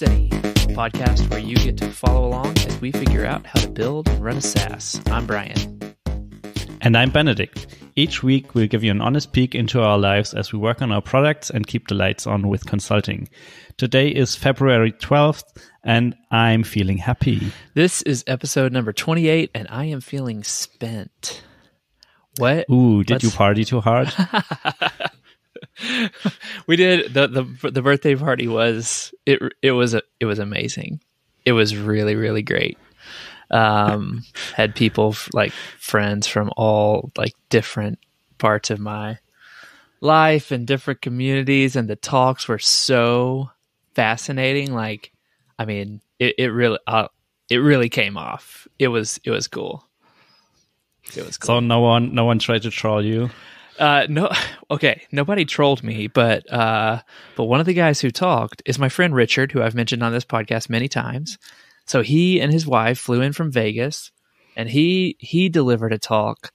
Steady, a podcast where you get to follow along as we figure out how to build and run a SaaS. I'm Brian. And I'm Benedict. Each week, we'll give you an honest peek into our lives as we work on our products and keep the lights on with consulting. Today is February 12th, and I'm feeling happy. This is episode number 28, and I am feeling spent. What? Ooh, did you party too hard? We did. The birthday party was amazing. It was really, really great. Had people like friends from all like different parts of my life and different communities, and the talks were so fascinating. Like, I mean, it really came off. It was cool. It was cool. So no one tried to troll you? No. Okay. Nobody trolled me, but one of the guys who talked is my friend Richard, who I've mentioned on this podcast many times. So he and his wife flew in from Vegas, and he delivered a talk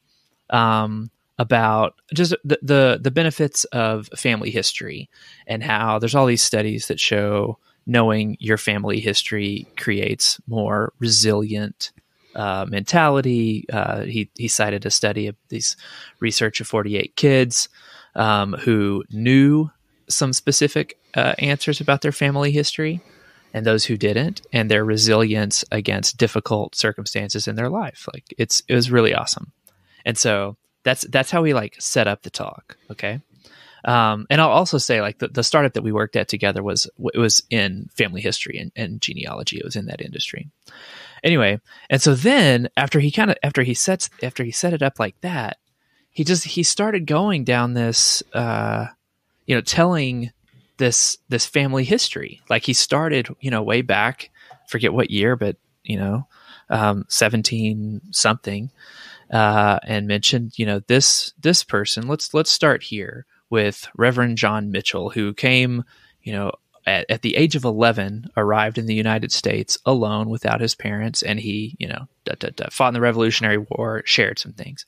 about just the benefits of family history, and how there's all these studies that show knowing your family history creates more resilient mentality. He cited a study of these research of 48 kids who knew some specific answers about their family history, and those who didn't, and their resilience against difficult circumstances in their life. Like it was really awesome. And so that's how we like set up the talk. Okay. And I'll also say like the startup that we worked at together was in family history and genealogy. It was in that industry. Anyway, and so then after he set it up like that, he started going down this telling this family history. Like he started way back, forget what year, but 17 something, and mentioned this person. Let's start here with Reverend John Mitchell, who came at the age of 11, arrived in the United States alone without his parents, and he, fought in the Revolutionary War, shared some things.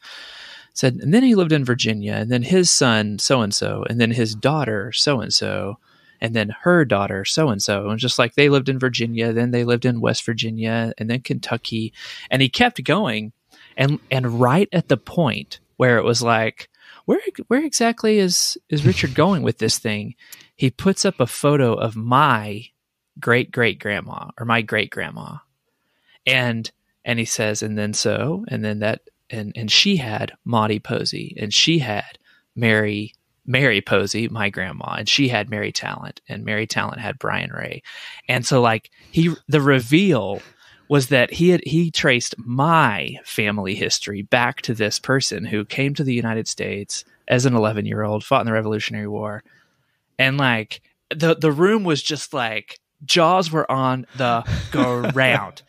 Said, and then he lived in Virginia, and then his son so-and-so, and then his daughter so-and-so, and then her daughter so-and-so. And just like they lived in Virginia, then they lived in West Virginia, and then Kentucky. And he kept going, and right at the point where it was like, where exactly is Richard going with this thing? He puts up a photo of my great-great-grandma, or my great-grandma. And he says, and then so, and then that, and she had Maudie Posey, and she had Mary Posey, my grandma, and she had Mary Talent, and Mary Talent had Brian Ray. And so like the reveal was that he traced my family history back to this person who came to the United States as an 11-year-old, fought in the Revolutionary War. And like the room was just like jaws were on the ground.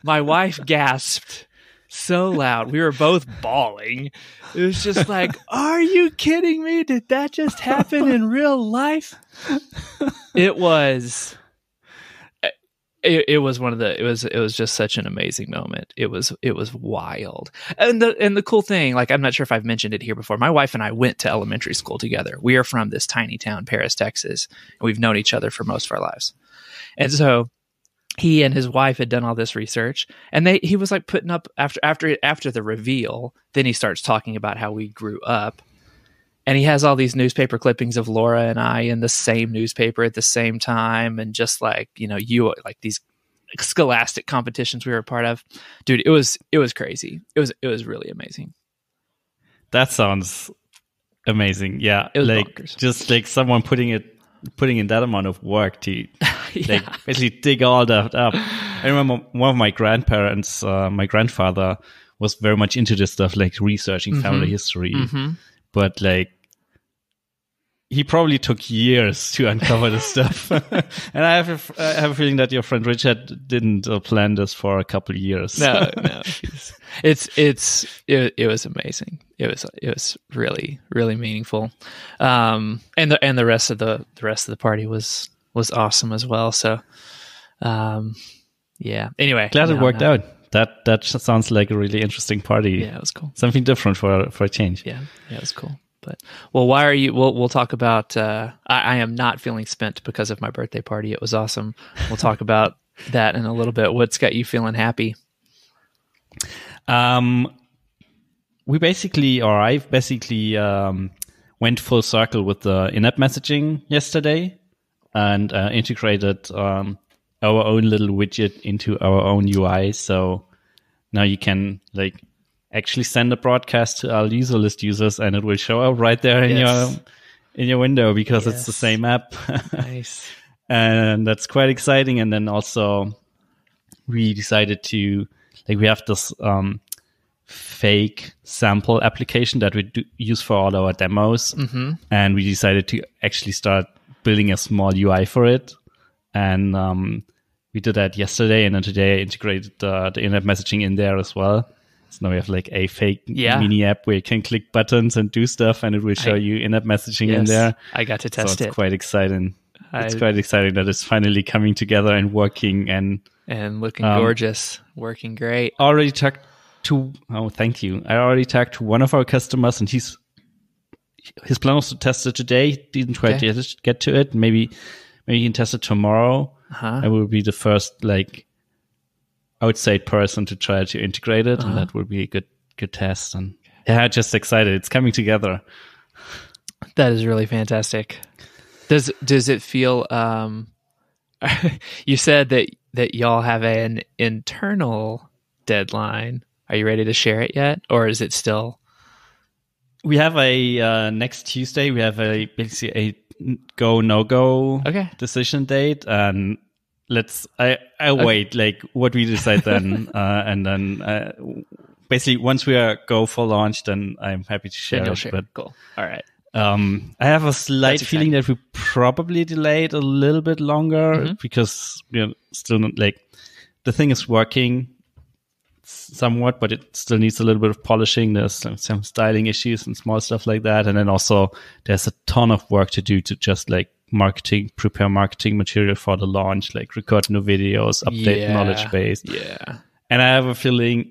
My wife gasped so loud. We were both bawling. It was just like, are you kidding me? Did that just happen in real life? It was just such an amazing moment. It was wild. And the cool thing, like, I'm not sure if I've mentioned it here before. My wife and I went to elementary school together. We are from this tiny town, Paris, Texas, and we've known each other for most of our lives. And so he and his wife had done all this research, and he was like putting up after the reveal. Then he starts talking about how we grew up, and he has all these newspaper clippings of Laura and I in the same newspaper at the same time, and just like you like these scholastic competitions we were a part of. Dude, it was crazy. It was really amazing. That sounds amazing. Yeah, it was like bonkers. Just like someone putting in that amount of work to like basically dig all that up. I remember one of my grandparents, my grandfather, was very much into this stuff, like researching family history. Mm-hmm. But like he probably took years to uncover this stuff. And I have a feeling that your friend Richard didn't plan this for a couple of years. No. It was amazing. It was really, really meaningful. And the rest of the party was awesome as well. So, yeah. Anyway, glad it worked out. That sounds like a really interesting party. Yeah, it was cool. Something different for a change. Yeah, it was cool. But why are you? We'll talk about. I am not feeling spent because of my birthday party. It was awesome. We'll talk about that in a little bit. What's got you feeling happy? I basically went full circle with the in-app messaging yesterday and integrated our own little widget into our own UI. So now you can actually send a broadcast to our user list users, and it will show up right there in your window because it's the same app. Nice. And that's quite exciting. And then also we decided to we have this fake sample application that we use for all our demos. Mm-hmm. And we decided to actually start building a small UI for it. And we did that yesterday. And then today I integrated the in-app messaging in there as well. So now we have a fake mini app where you can click buttons and do stuff, and it will show you in-app messaging in there. I got to test it. It's quite exciing. It's quite exciting that it's finally coming together and working and looking gorgeous, working great. Already talked to. Oh, thank you. I already talked to one of our customers, and his plan was to test it today. Didn't quite get to it. Maybe he can test it tomorrow. I will be the first outside person to try to integrate it, and that will be a good test. And just excited. It's coming together. That is really fantastic. Does it feel? You said that y'all have an internal deadline. Are you ready to share it yet, or is it still? We have a next Tuesday. We have basically a go no go decision date, and I wait what we decide then, and then basically once we are go for launch, then I'm happy to share it. But cool. All right. I have a slight feeling that we probably delayed a little bit longer because still not the thing is working somewhat, but it still needs a little bit of polishing. There's some styling issues and small stuff like that, and then also there's a ton of work to do to just prepare marketing material for the launch, record new videos, update knowledge base. Yeah, and I have a feeling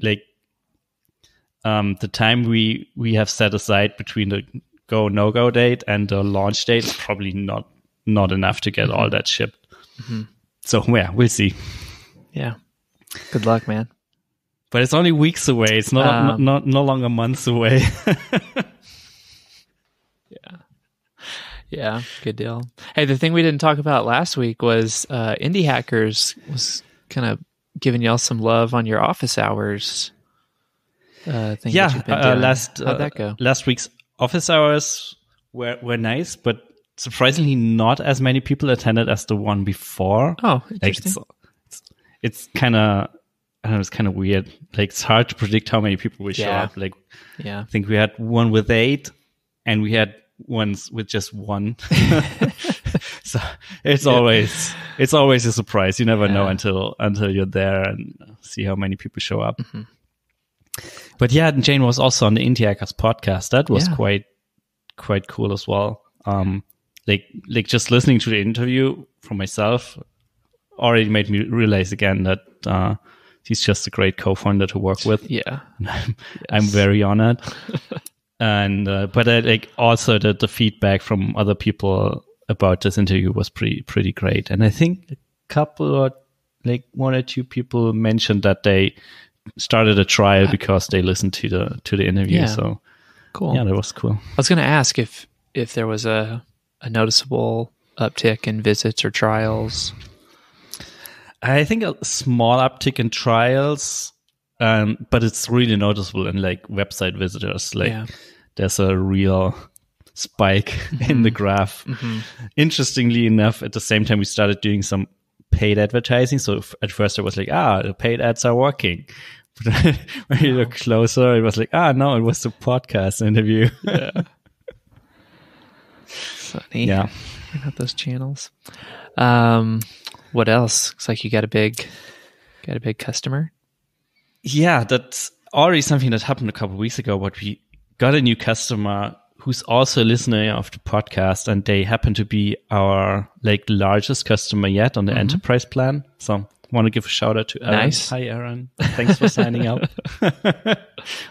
the time we have set aside between the go no go date and the launch date is probably not enough to get all that shipped. So we'll see. Yeah, good luck, man. But it's only weeks away. It's no longer months away. Yeah, good deal. Hey, the thing we didn't talk about last week was Indie Hackers was kind of giving y'all some love on your office hours thing that you've been doing. How'd that go? Last week's office hours were nice, but surprisingly not as many people attended as the one before. Oh, interesting. It's kind of... I don't know, it's kind of weird. It's hard to predict how many people will show up. I think we had one with 8, and we had ones with just 1. So it's always a surprise. You never know until you're there and see how many people show up. But Jane was also on the Indie Hackers podcast. That was quite cool as well. Just listening to the interview for myself already made me realize again that. He's just a great co-founder to work with. Yeah, I'm very honored. And but also the feedback from other people about this interview was pretty great. And I think a couple or 1 or 2 people mentioned that they started a trial because they listened to the interview. Yeah. So cool. Yeah, that was cool. I was going to ask if there was a noticeable uptick in visits or trials. I think a small uptick in trials, but it's really noticeable in website visitors. There's a real spike in the graph. Interestingly enough, at the same time, we started doing some paid advertising. So at first I was the paid ads are working. But when you look closer, it was no, it was the podcast interview. Funny. Yeah. Not those channels. What else? Looks like you got a big customer. Yeah, that's already something that happened a couple of weeks ago. But we got a new customer who's also a listener of the podcast, and they happen to be our largest customer yet on the enterprise plan. So want to give a shout out to Aaron. Nice. Hi, Aaron. Thanks for signing up.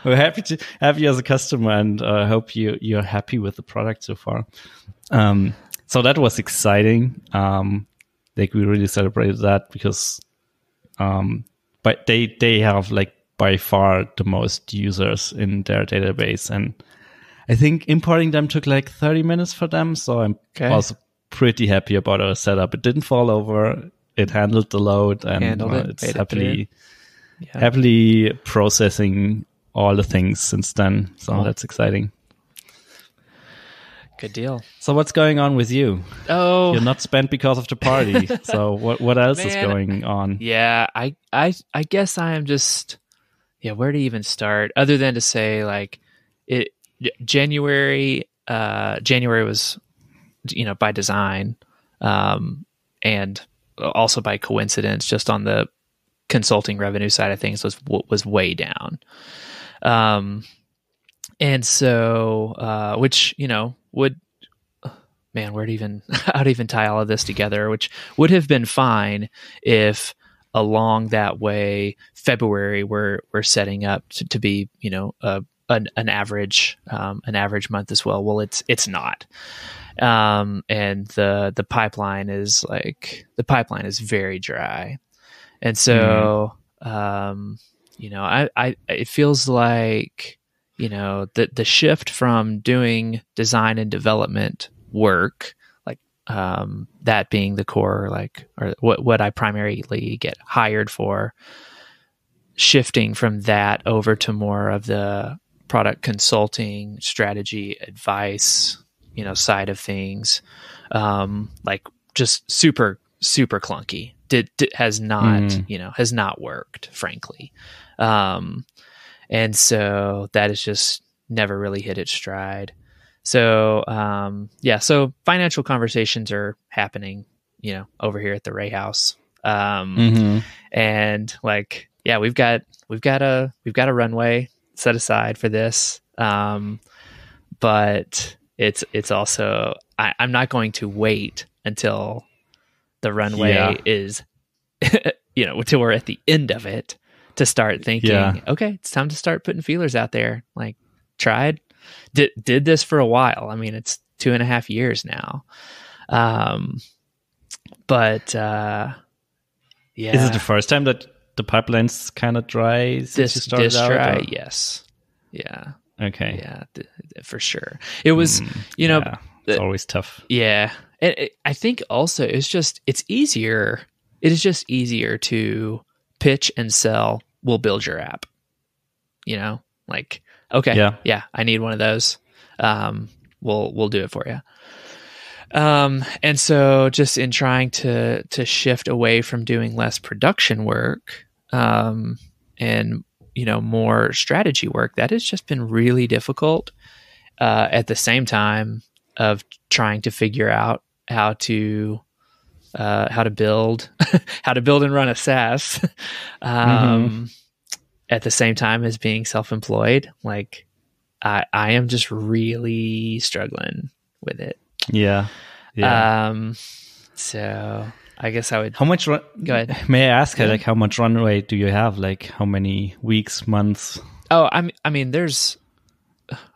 We're happy to have you as a customer, and I hope you're happy with the product so far. So that was exciting. Like we really celebrated that because, but they have like by far the most users in their database, and I think importing them took like 30 minutes for them. So I'm also pretty happy about our setup. It didn't fall over. It handled the load, and it's happily processing all the things since then. So that's exciting. Good deal. So what's going on with you? Oh, you're not spent because of the party. So what else is going on? Yeah, I guess I am just where to even start other than to say like January was by design, and also by coincidence, just on the consulting revenue side of things was way down. And so, which, how to even tie all of this together, which would have been fine if along that way, February, we're setting up to be, an average month as well. Well, it's not. And the pipeline is very dry. And so, it feels like, the shift from doing design and development work, like, that being the core, like, or what I primarily get hired for, shifting from that over to more of the product consulting, strategy, advice, side of things, like just super, super clunky. Has not worked, frankly. And so that has just never really hit its stride. So, so financial conversations are happening, over here at the Ray House. And like, we've got a runway set aside for this. But it's also, I'm not going to wait until the runway is, until we're at the end of it to start thinking, okay, it's time to start putting feelers out there. Like, did this for a while. I mean, it's 2.5 years now. But is it the first time that the pipeline's kind of dry since you started out? Dry, yes. Yeah. Okay. Yeah, for sure. It was, it's always tough. Yeah. I think also it's easier. It is just easier to pitch and sell. We'll build your app, like, okay, I need one of those. We'll do it for you. And so just in trying to shift away from doing less production work, and, more strategy work, that has just been really difficult, at the same time of trying to figure out how to build, and run a SaaS, at the same time as being self-employed. Like, I am just really struggling with it. Yeah. So I guess I would. How much? Go ahead. May I ask? Like, how much runway do you have? Like, how many weeks, months? Oh, I mean, there's.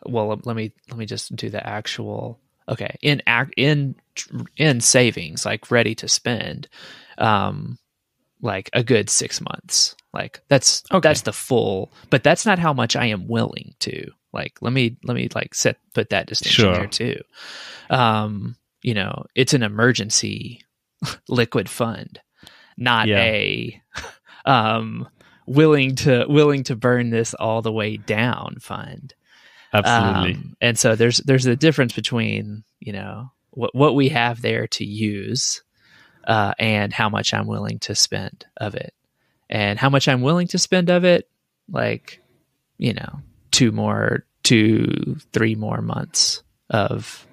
Well, let me just do the actual. Okay, in savings, like ready to spend, like a good 6 months. Like that's the full, but that's not how much I am willing to. Like, let me like put that distinction there too. It's an emergency liquid fund, not a willing to burn this all the way down fund. Absolutely. And so there's a difference between, what we have there to use, and how much I'm willing to spend of it. And how much I'm willing to spend of it, like, 3 more months of,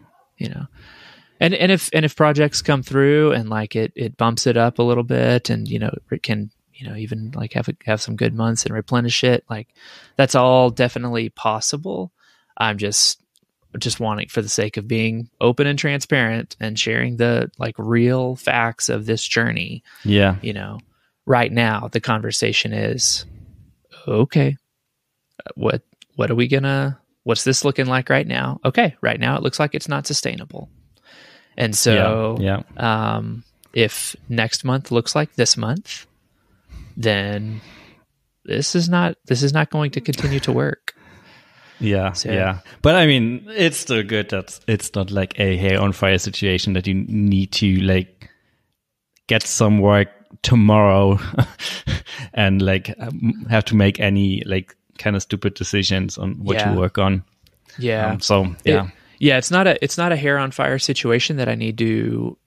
and if projects come through and like it bumps it up a little bit, and, it can, even like have some good months and replenish it, like that's all definitely possible. I'm just wanting, for the sake of being open and transparent and sharing the like real facts of this journey. right now the conversation is, okay, what are we gonna, what's this looking like right now? Okay, right now it looks like it's not sustainable. And so if next month looks like this month, then this is not going to continue to work. Yeah. But I mean, it's still good that it's not like a hair on fire situation that you need to like get some work tomorrow and like have to make any like kind of stupid decisions on what to work on. It's not a hair on fire situation that I need to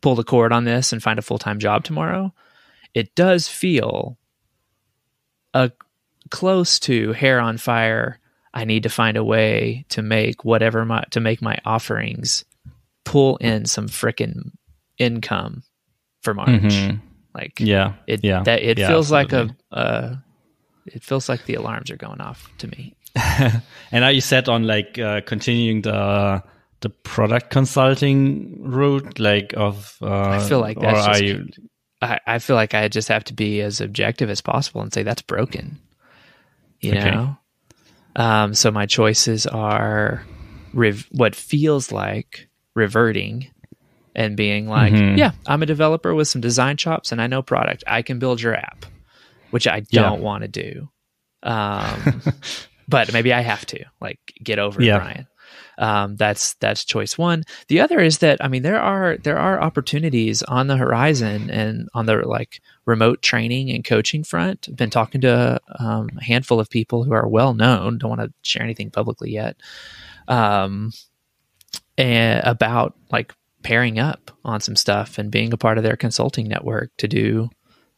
pull the cord on this and find a full-time job tomorrow. It does feel close to hair on fire. I need to find a way to make my offerings pull in some frickin' income for March. Mm-hmm. It feels like absolutely. It feels like the alarms are going off to me. And are you set on like continuing the product consulting route, like of? I feel like that's I feel like I just have to be as objective as possible and say that's broken. You know? So my choices are what feels like reverting and being like, yeah, I'm a developer with some design chops and I know product. I can build your app, which I don't want to do. But maybe I have to get over it, Brian. That's choice one. The other is that, I mean, there are opportunities on the horizon and on the remote training and coaching front. I've been talking to a handful of people who are well known. Don't want to share anything publicly yet. And about pairing up on some stuff and being a part of their consulting network to do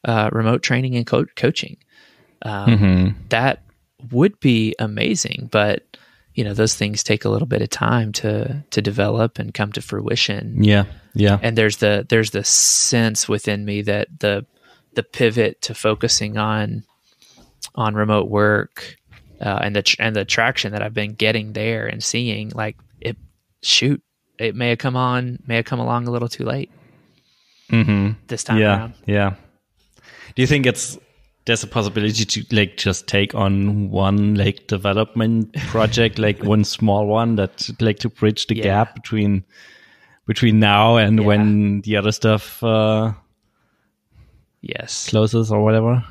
remote training and coaching. That would be amazing, but those things take a little bit of time to develop and come to fruition. Yeah. And there's the sense within me that the pivot to focusing on remote work and the traction that I've been getting there and seeing, it may have come along a little too late this time around. Yeah. Do you think there's a possibility to just take on one development project, one small one that to bridge the gap between now and when the other stuff closes or whatever?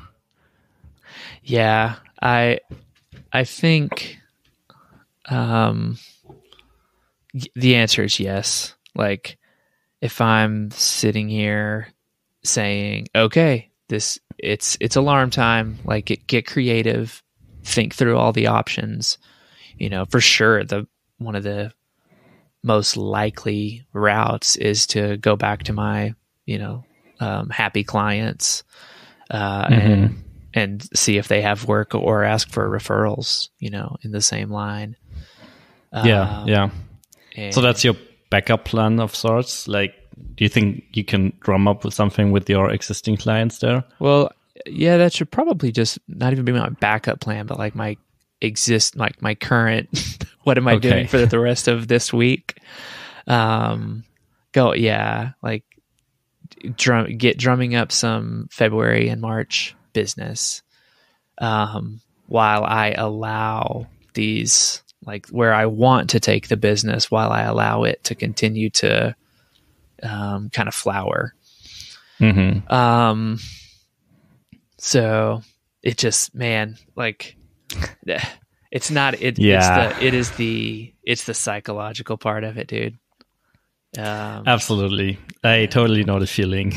Yeah, I think the answer is yes. If I'm sitting here saying, okay, it's alarm time, get creative, think through all the options, for sure one of the most likely routes is to go back to my happy clients and see if they have work or ask for referrals in the same line. So that's your backup plan of sorts. Do you think you can drum up with something with your existing clients there? Well, yeah, that should probably just not even be my backup plan, but my current, what am I doing for the rest of this week? Drumming up some February and March business, while I allow these, where I want to take the business, while I allow it to continue to kind of flower. So it just, man, it's not, it's the psychological part of it, dude. Absolutely. I totally know the feeling.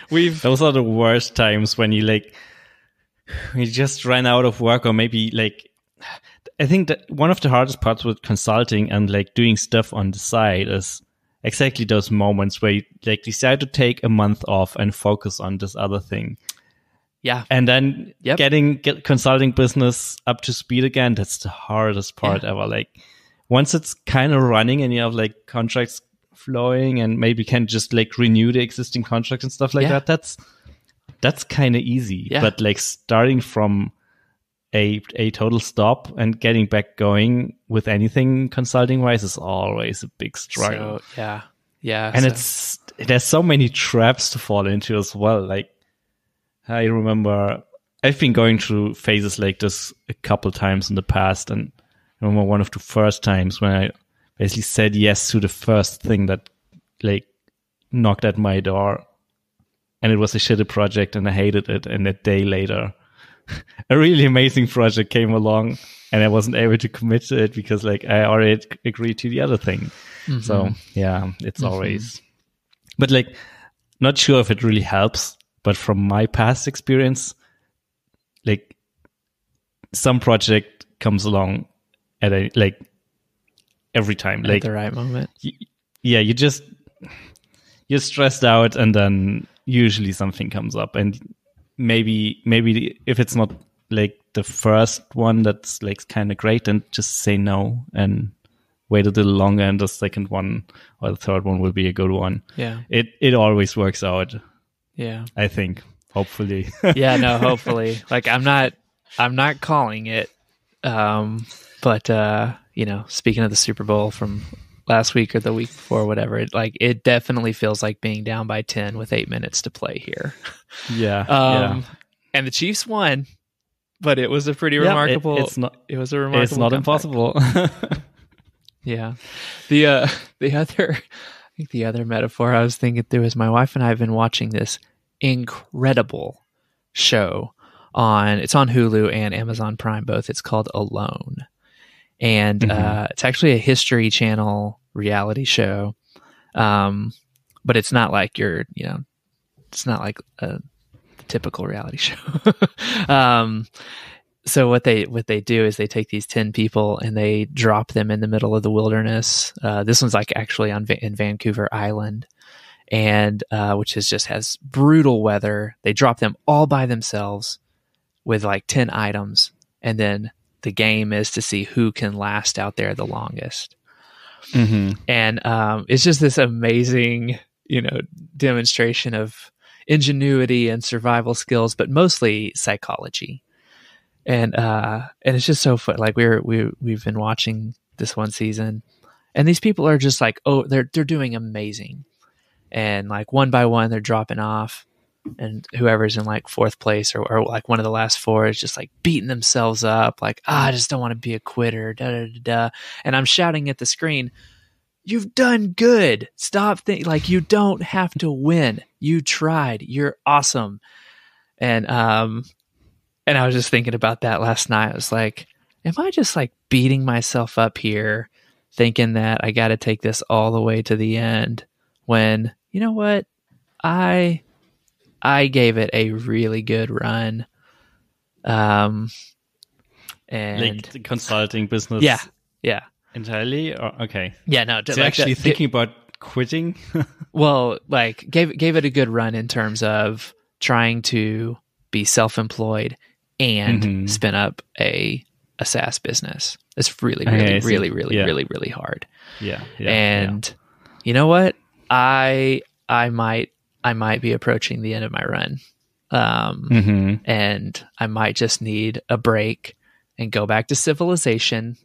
Those are the worst times when you just ran out of work, or maybe I think that one of the hardest parts with consulting and doing stuff on the side is exactly those moments where you decide to take a month off and focus on this other thing. Yeah. And then get consulting business up to speed again. That's the hardest part ever. Once it's kind of running and you have contracts flowing and maybe can just renew the existing contracts and stuff that, that's kind of easy. Yeah. But starting from a total stop and getting back going with anything consulting wise is always a big struggle. So, Yeah. And there's so many traps to fall into as well. Like, I remember I've been going through phases like this a couple times in the past, and I remember one of the first times when I basically said yes to the first thing that like knocked at my door, and it was a shitty project and I hated it. And a day later, a really amazing project came along, and I wasn't able to commit to it because like I already agreed to the other thing. Mm-hmm. So yeah, it's always, but like, not sure if it really helps, but from my past experience, like some project comes along at a, like every time, like at the right moment. You're stressed out, and then usually something comes up, and maybe if it's not like the first one that's like kind of great, then just say no and wait a little longer, and the second one or the third one will be a good one. Yeah. It always works out. Yeah. I think. Hopefully. Yeah, no, hopefully. Like I'm not calling it. But speaking of the Super Bowl from last week or the week before, whatever, it definitely feels like being down by 10 with 8 minutes to play here. Yeah. And the Chiefs won, but it was a pretty remarkable. It was a remarkable. It's not comeback. Impossible. Yeah. The other metaphor I was thinking through is my wife and I have been watching this incredible show it's on Hulu and Amazon Prime both. It's called Alone. And it's actually a History Channel reality show. But it's not like it's not like a typical reality show. So what they do is they take these 10 people and they drop them in the middle of the wilderness. This one's like actually in Vancouver Island, and which has brutal weather. They drop them all by themselves with like 10 items, and then the game is to see who can last out there the longest. Mm-hmm. And it's just this amazing, demonstration of ingenuity and survival skills, but mostly psychology. And it's just so fun. Like we've been watching this one season, and these people are just like, they're doing amazing. And like one by one, they're dropping off, and whoever's in like fourth place or like one of the last four is just like beating themselves up. Like, I just don't want to be a quitter. Da, da, da, da. And I'm shouting at the screen, "You've done good. Stop like you don't have to win. You tried. You're awesome." And I was just thinking about that last night. I was like, am I just like beating myself up here thinking that I got to take this all the way to the end when, you know what? I gave it a really good run. And like the consulting business. Yeah. Entirely? Okay. Yeah, no. So like actually thinking about quitting? Well, like gave it a good run in terms of trying to be self-employed and spin up a SaaS business. It's really hard. Yeah. And you know what? I might be approaching the end of my run. And I might just need a break and go back to civilization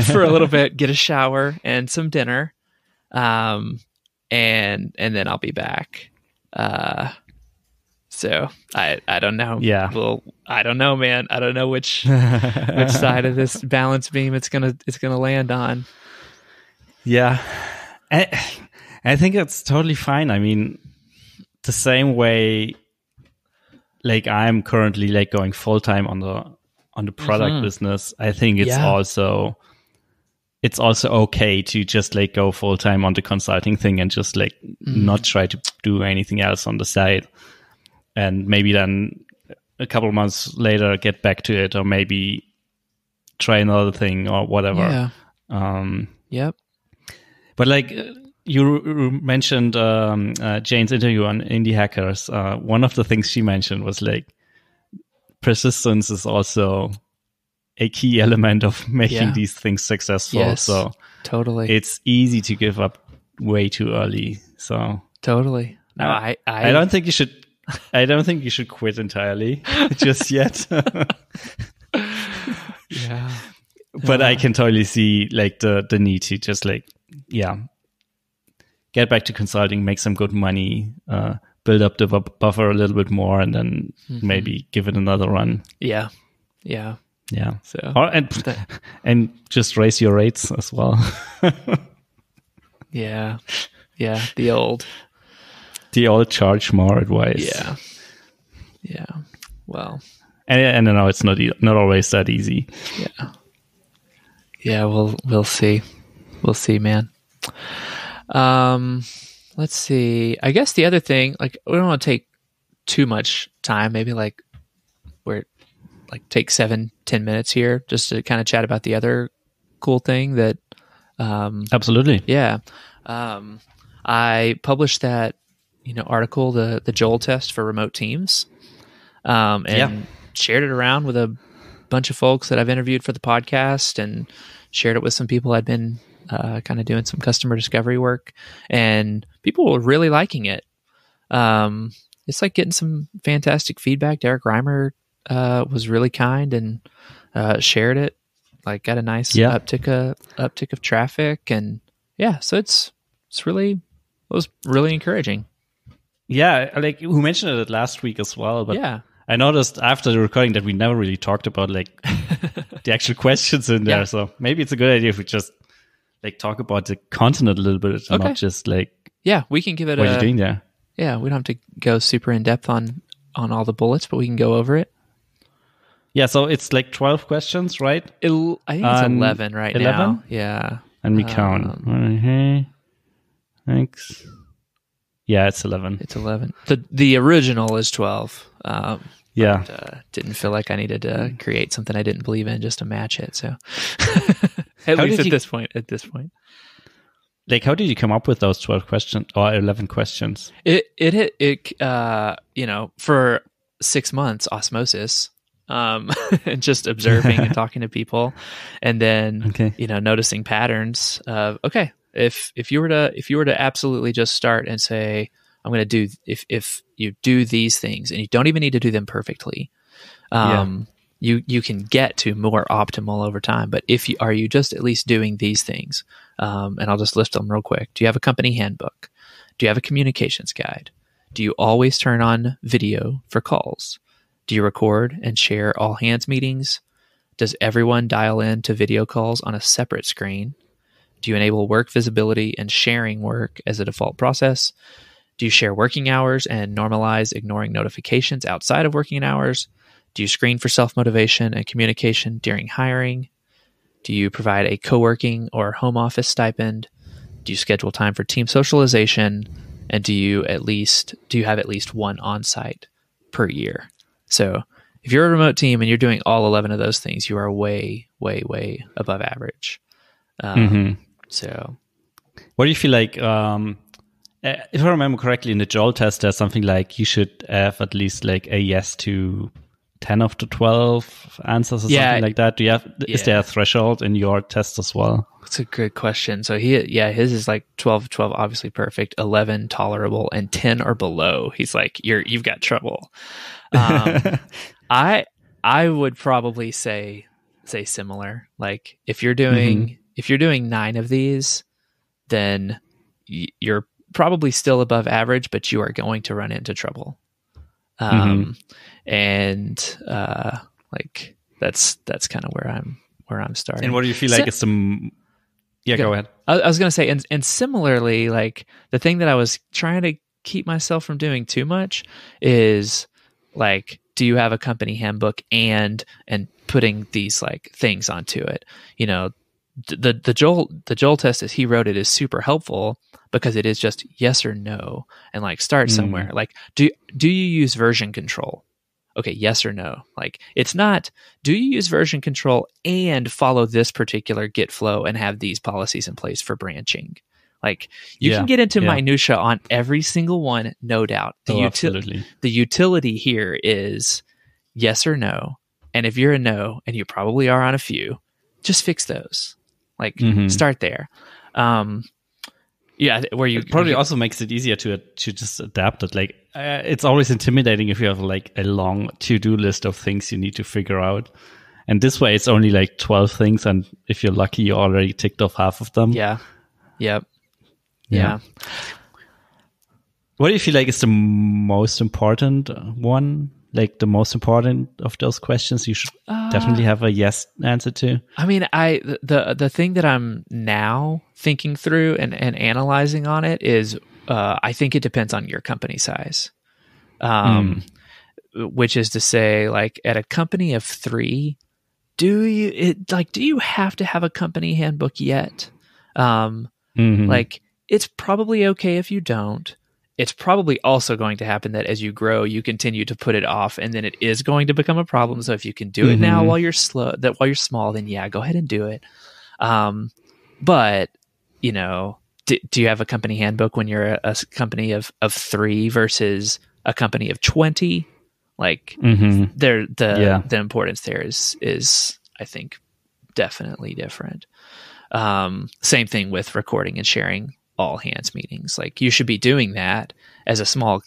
for a little bit, get a shower and some dinner. And then I'll be back. So I don't know. Yeah. Well, I don't know, man. I don't know which side of this balance beam it's gonna land on. Yeah. I think it's totally fine. I mean, the same way, like I'm currently like going full time on the product business. I think it's also okay to just like go full time on the consulting thing and just like not try to do anything else on the side. And maybe then a couple of months later get back to it, or maybe try another thing or whatever. Yeah. Yep. But like you mentioned Jane's interview on Indie Hackers. One of the things she mentioned was like persistence is also a key element of making these things successful. Yes, so totally, it's easy to give up way too early. So totally. No, I don't think you should. I don't think you should quit entirely just yet. Yeah. But I can totally see like the need to just like, get back to consulting, make some good money, build up the buffer a little bit more, and then maybe give it another run. Yeah. So and just raise your rates as well. Yeah. The old charge more advice. Yeah. Well, and I know it's not always that easy. Yeah. We'll see. We'll see, man. Let's see. I guess the other thing, like, we don't want to take too much time. Maybe like take 7-10 minutes here just to kind of chat about the other cool thing that. Absolutely. Yeah. I published that, article, the Joel test for remote teams, and shared it around with a bunch of folks that I've interviewed for the podcast, and shared it with some people I'd been kind of doing some customer discovery work, and people were really liking it. It's like getting some fantastic feedback. Derek Reimer was really kind and shared it. Like, got a nice uptick of traffic, and so it was really encouraging. Yeah, like we mentioned it last week as well, but I noticed after the recording that we never really talked about like the actual questions in there. So maybe it's a good idea if we just like talk about the content a little bit, and not just like we can give it what you're doing there. Yeah, we don't have to go super in depth on all the bullets, but we can go over it. Yeah, so it's like 12 questions, right? I think it's 11 right 11? now. Yeah. And we count. Okay. Thanks. Yeah, it's 11. It's 11. The original is 12. Yeah. But, didn't feel like I needed to create something I didn't believe in just to match it. So at least at this point. Like, how did you come up with those 12 questions or 11 questions? It for 6 months, osmosis. And just observing and talking to people, and then noticing patterns of if you were to absolutely just start and say, I'm going to do, if you do these things, and you don't even need to do them perfectly, you can get to more optimal over time. But are you just at least doing these things? And I'll just list them real quick. Do you have a company handbook? Do you have a communications guide? Do you always turn on video for calls? Do you record and share all hands meetings? Does everyone dial in to video calls on a separate screen? Do you enable work visibility and sharing work as a default process? Do you share working hours and normalize ignoring notifications outside of working hours? Do you screen for self-motivation and communication during hiring? Do you provide a co-working or home office stipend? Do you schedule time for team socialization? And do you have at least one on-site per year? So if you're a remote team and you're doing all 11 of those things, you are way, way, way above average. So what do you feel like, if I remember correctly, in the Joel test, there's something like you should have at least like a yes to 10 of the 12 answers or something like that. Is there a threshold in your test as well? That's a good question. So his is like 12 obviously perfect, 11 tolerable, and 10 or below. He's like, you've got trouble. I would probably say similar. Like if you're doing 9 of these, then you're probably still above average, but you are going to run into trouble. And like that's kind of where I'm starting. And what do you feel like is some? Yeah, go ahead. I was going to say, and similarly, like the thing that I was trying to keep myself from doing too much is like, do you have a company handbook and putting these like things onto it? The Joel test as he wrote it is super helpful because it is just yes or no, and like start somewhere. Like, do you use version control? Okay, yes or no. Like, it's not, do you use version control and follow this particular Git flow and have these policies in place for branching? Like, you can get into minutia on every single one, no doubt. Absolutely. The utility here is yes or no. And if you're a no, and you probably are on a few, just fix those. Like, start there. Where you it probably also makes it easier to just adapt it. Like, it's always intimidating if you have like a long to-do list of things you need to figure out. And this way, it's only like 12 things, and if you're lucky, you already ticked off half of them. Yeah. Yep. Yeah. What do you feel like is the most important one? Like the most important of those questions you should definitely have a yes answer to? I mean, the thing that I'm now thinking through and analyzing on it is I think it depends on your company size. Which is to say, like at a company of 3, do you have to have a company handbook yet? Like it's probably okay if you don't. It's probably also going to happen that as you grow, you continue to put it off, and then it is going to become a problem. So if you can do it now while you're while you're small, then yeah, go ahead and do it. But you know, do you have a company handbook when you're a company of 3 versus a company of 20? Like the importance there is I think definitely different. Same thing with recording and sharing all hands meetings. Like you should be doing that as a small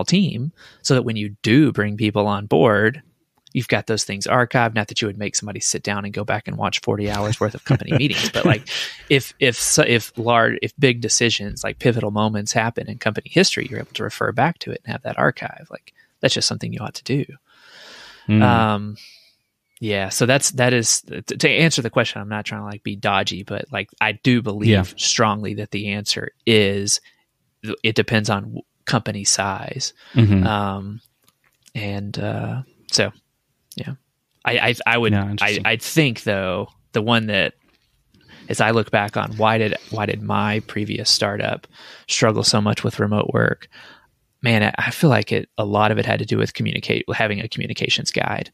team, so that when you do bring people on board, you've got those things archived. Not that you would make somebody sit down and go back and watch 40 hours worth of company meetings, but like if big decisions, like pivotal moments happen in company history, you're able to refer back to it and have that archive. Like that's just something you ought to do. Yeah, so that is to answer the question. I'm not trying to like be dodgy, but like I do believe strongly that the answer is it depends on company size. So yeah, I think though the one that as I look back on why did my previous startup struggle so much with remote work? Man, I feel like a lot of it had to do with having a communications guide.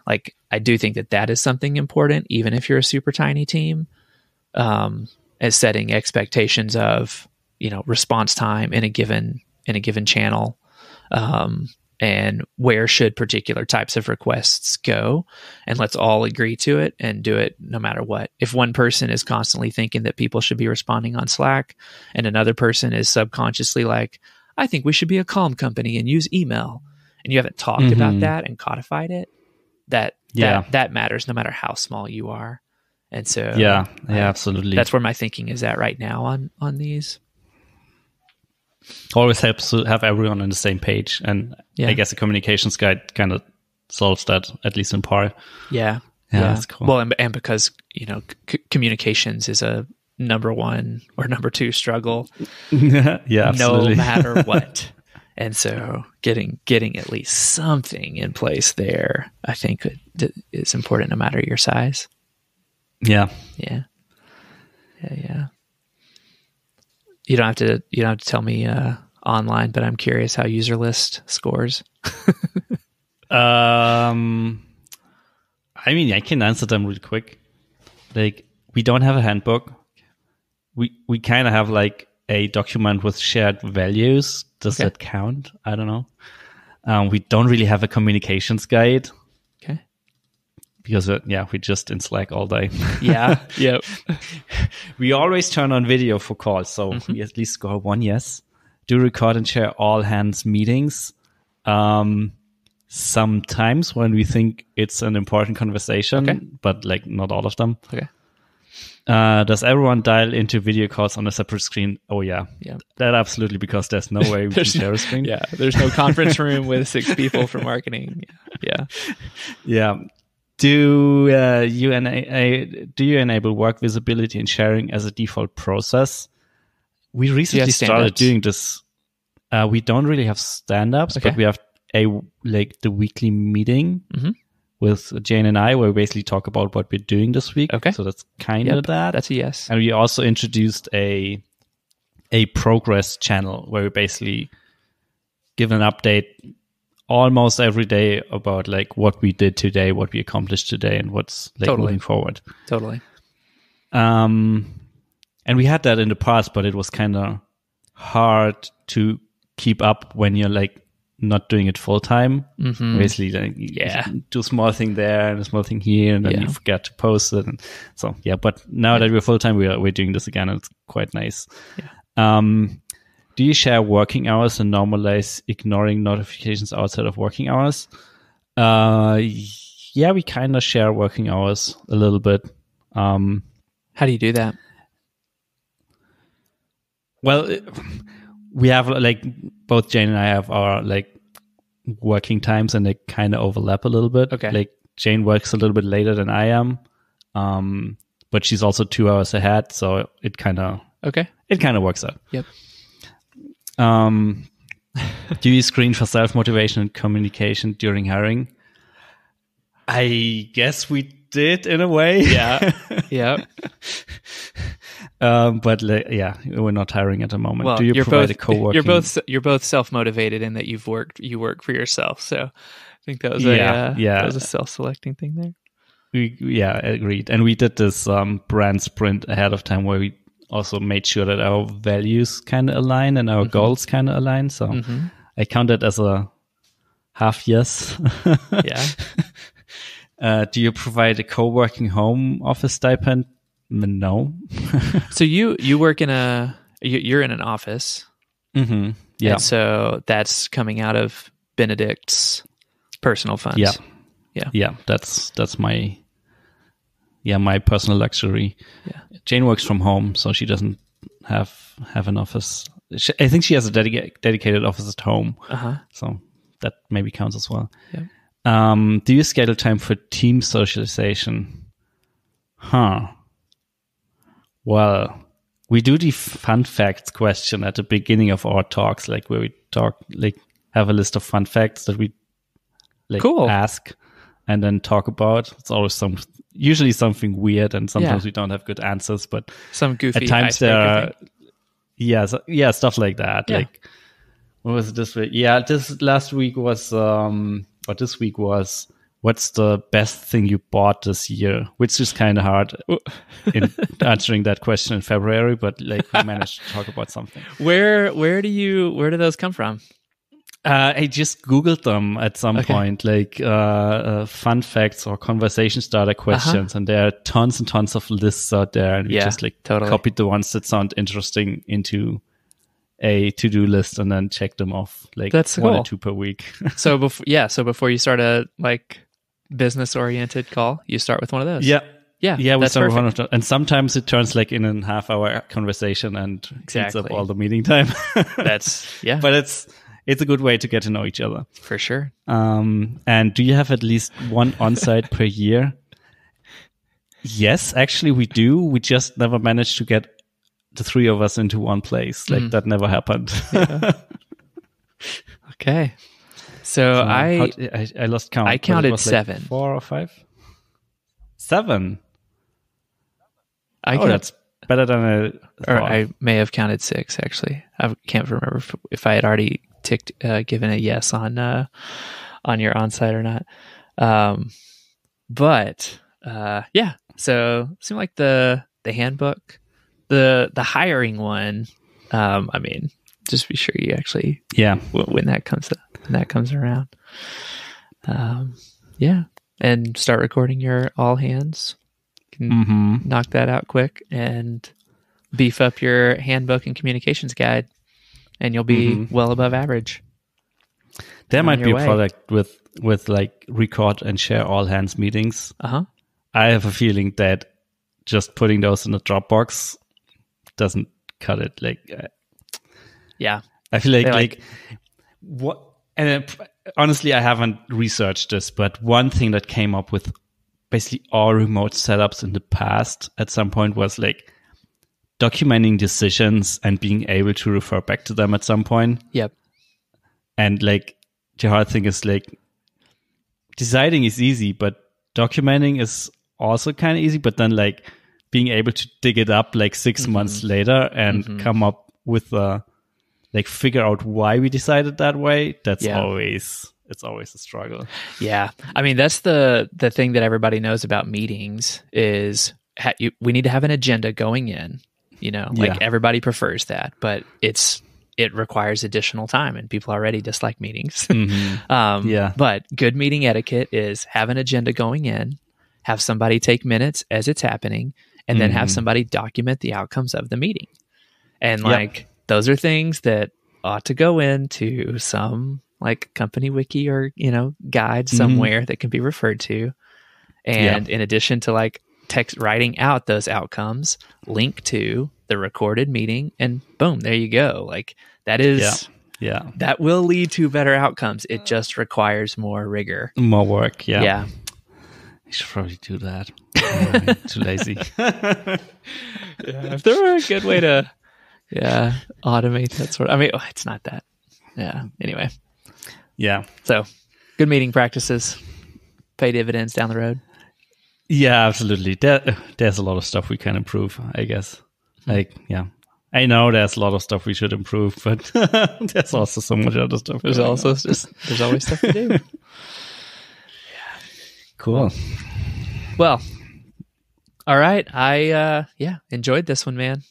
Like, I do think that is something important, even if you're a super tiny team, as setting expectations of, response time in a given channel, and where should particular types of requests go, and let's all agree to it and do it no matter what. If one person is constantly thinking that people should be responding on Slack, and another person is subconsciously like, I think we should be a calm company and use email, and you haven't talked about that and codified it, that matters no matter how small you are. And so absolutely, that's where my thinking is at right now on these. Always helps to have everyone on the same page, and I guess the communications guide kind of solves that, at least in part. That's cool. Well, and because communications is a number 1 or number 2 struggle no matter what. And so getting at least something in place there, I think is important no matter your size. Yeah. You don't have to tell me online, but I'm curious how user list scores. I mean, I can answer them real quick. Like, we don't have a handbook. We kind of have like a document with shared values. Does that count? I don't know. We don't really have a communications guide. Okay. Because we just in Slack all day. Yep. We always turn on video for calls, so we at least score 1 yes. Do record and share all hands meetings. Sometimes when we think it's an important conversation, but like not all of them. Okay. Does everyone dial into video calls on a separate screen? Oh yeah. That absolutely, because there's no way we can share a screen. Yeah, there's no conference room with 6 people for marketing. Yeah. Do you enable work visibility and sharing as a default process? We recently started doing this. We don't really have stand-ups, but we have the weekly meeting with Jane and I, where we basically talk about what we're doing this week. Okay. So that's kind of that. That's a yes. And we also introduced a progress channel where we basically give an update almost every day about like what we did today, what we accomplished today, and what's like moving forward. Totally. And we had that in the past, but it was kind of hard to keep up when you're like not doing it full time. Basically, like, you do a small thing there and a small thing here, and then you forget to post it. And so but now that we're full time, we're doing this again, and it's quite nice. Do you share working hours and normalize ignoring notifications outside of working hours? We kind of share working hours a little bit. How do you do that? Well, we have like both Jane and I have our like working times, and they kind of overlap a little bit. Okay. Like Jane works a little bit later than I am, but she's also 2 hours ahead, so it kind of works out. Yep. Do you screen for self-motivation and communication during hiring? I guess we did in a way. Yeah. Yeah. But we're not hiring at the moment. Well, do you provide a co-working? You're both self-motivated in that you work for yourself. So I think that was that was a self-selecting thing there. Agreed. And we did this brand sprint ahead of time where we also made sure that our values kind of align and our goals kind of align. So I count it as a half yes. Yeah. Do you provide a co-working home office stipend? No. So you work you're in an office. Mm-hmm. Yeah. And so that's coming out of Benedict's personal funds. Yeah. Yeah. Yeah. That's my personal luxury. Yeah. Jane works from home, so she doesn't have an office. I think she has a dedicated office at home. So that maybe counts as well. Yeah. Do you schedule time for team socialization? Well, we do the fun facts question at the beginning of our talks, like where we have a list of fun facts that we ask and then talk about. It's always usually something weird, and sometimes we don't have good answers, but some goofy. At times there are, stuff like that. Yeah. Like, what was it this week? Yeah, this week was, what's the best thing you bought this year? Which is kind of hard in answering that question in February, but like we managed to talk about something. Where do those come from? I just Googled them at some point, like fun facts or conversation starter questions, and there are tons and tons of lists out there, and we just copied the ones that sound interesting into a to-do list and then check them off, like that's one cool. or two per week. So before you start a business-oriented call, you start with one of those. Yeah. We start with one of them, and sometimes it turns like in a half-hour conversation and eats up all the meeting time. But it's a good way to get to know each other. For sure. And do you have at least one on-site per year? Yes, actually we do. We just never managed to get the three of us into one place. Like that never happened. Yeah. Okay. So I lost count. I counted 7. 4 or 5? 7. That's better than I may have counted 6 actually. I can't remember if I had already given a yes on your onsite or not. But so it seemed like the handbook, the hiring one. I mean, just be sure you actually when that comes around. And start recording your all hands. You can knock that out quick and beef up your handbook and communications guide, and you'll be well above average. There might be a product with like record and share all hands meetings. I have a feeling that just putting those in a Dropbox doesn't cut it. I feel like what. And honestly, I haven't researched this, but one thing that came up with basically all remote setups in the past at some point was like documenting decisions and being able to refer back to them at some point. Yep. And like the hard thing is like deciding is easy, but documenting is also kind of easy. But then like being able to dig it up like 6 months later and come up with figure out why we decided that way. It's always a struggle. Yeah. I mean, that's the thing that everybody knows about meetings is we need to have an agenda going in, everybody prefers that, but it requires additional time and people already dislike meetings. But good meeting etiquette is have an agenda going in, have somebody take minutes as it's happening, and then have somebody document the outcomes of the meeting. And those are things that ought to go into some like company wiki or, guide somewhere that can be referred to. And in addition to like text writing out those outcomes, link to the recorded meeting, and boom, there you go. Like that is, that will lead to better outcomes. It just requires more rigor, more work. Yeah. I should probably do that. I'm too lazy. If there were a good way to, automate that sort of, I mean, it's not that. Yeah. Anyway. Yeah. So good meeting practices pay dividends down the road. Yeah, absolutely. There's a lot of stuff we can improve, I guess. I know there's a lot of stuff we should improve, but there's also so much other stuff. There's always stuff to do. Cool. Well, all right. I enjoyed this one, man.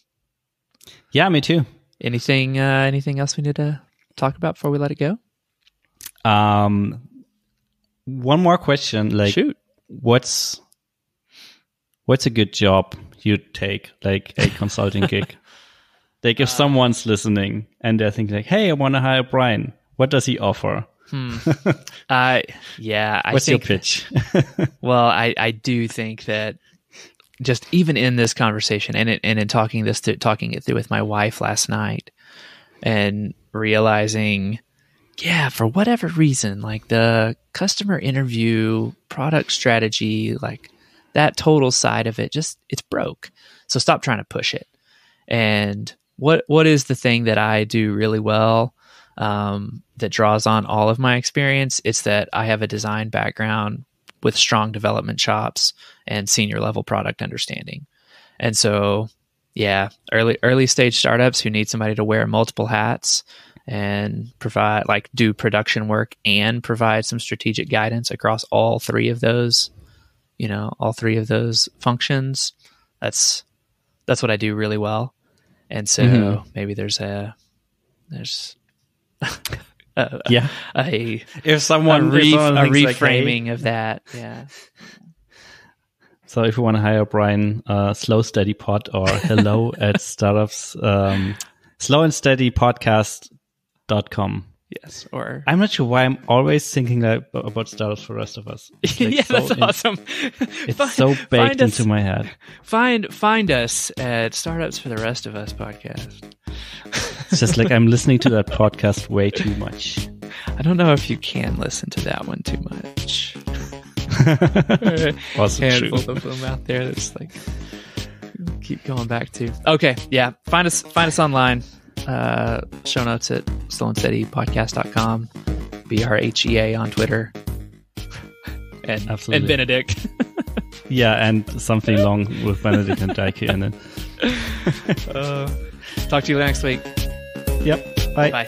Yeah, me too. Anything else we need to talk about before we let it go? One more question. Like, shoot. What's a good job you'd take, like a consulting gig? Like if someone's listening and they're thinking like, hey, I want to hire Brian. What does he offer? What's your pitch? Well, I do think that just even in this conversation and in talking it through with my wife last night and realizing, for whatever reason, like the customer interview, product strategy, like that total side of it, it's broke. So stop trying to push it. And what is the thing that I do really well that draws on all of my experience? It's that I have a design background with strong development chops and senior level product understanding. And so, early stage startups who need somebody to wear multiple hats and provide, like, do production work and provide some strategic guidance across all three of those functions. That's what I do really well. And so maybe there's if someone reframing of that. Yeah. So if you want to hire Brian, slow steady pod or hello at startups, slowandsteadypodcast.com. Yes. Or I'm not sure why I'm always thinking about startups for the rest of us. Like that's awesome. It's so baked into my head. Find us at Startups for the Rest of Us podcast. It's just like I'm listening to that podcast way too much. I don't know if you can listen to that one too much. Also handful true. of them out there that's like keep going back to. Okay, find us online. Show notes at slowandsteadypodcast.com. BRHEA on Twitter. And absolutely. And Benedict. And something long with Benedict and Daike in it. Talk to you next week. Yep. Bye. Bye.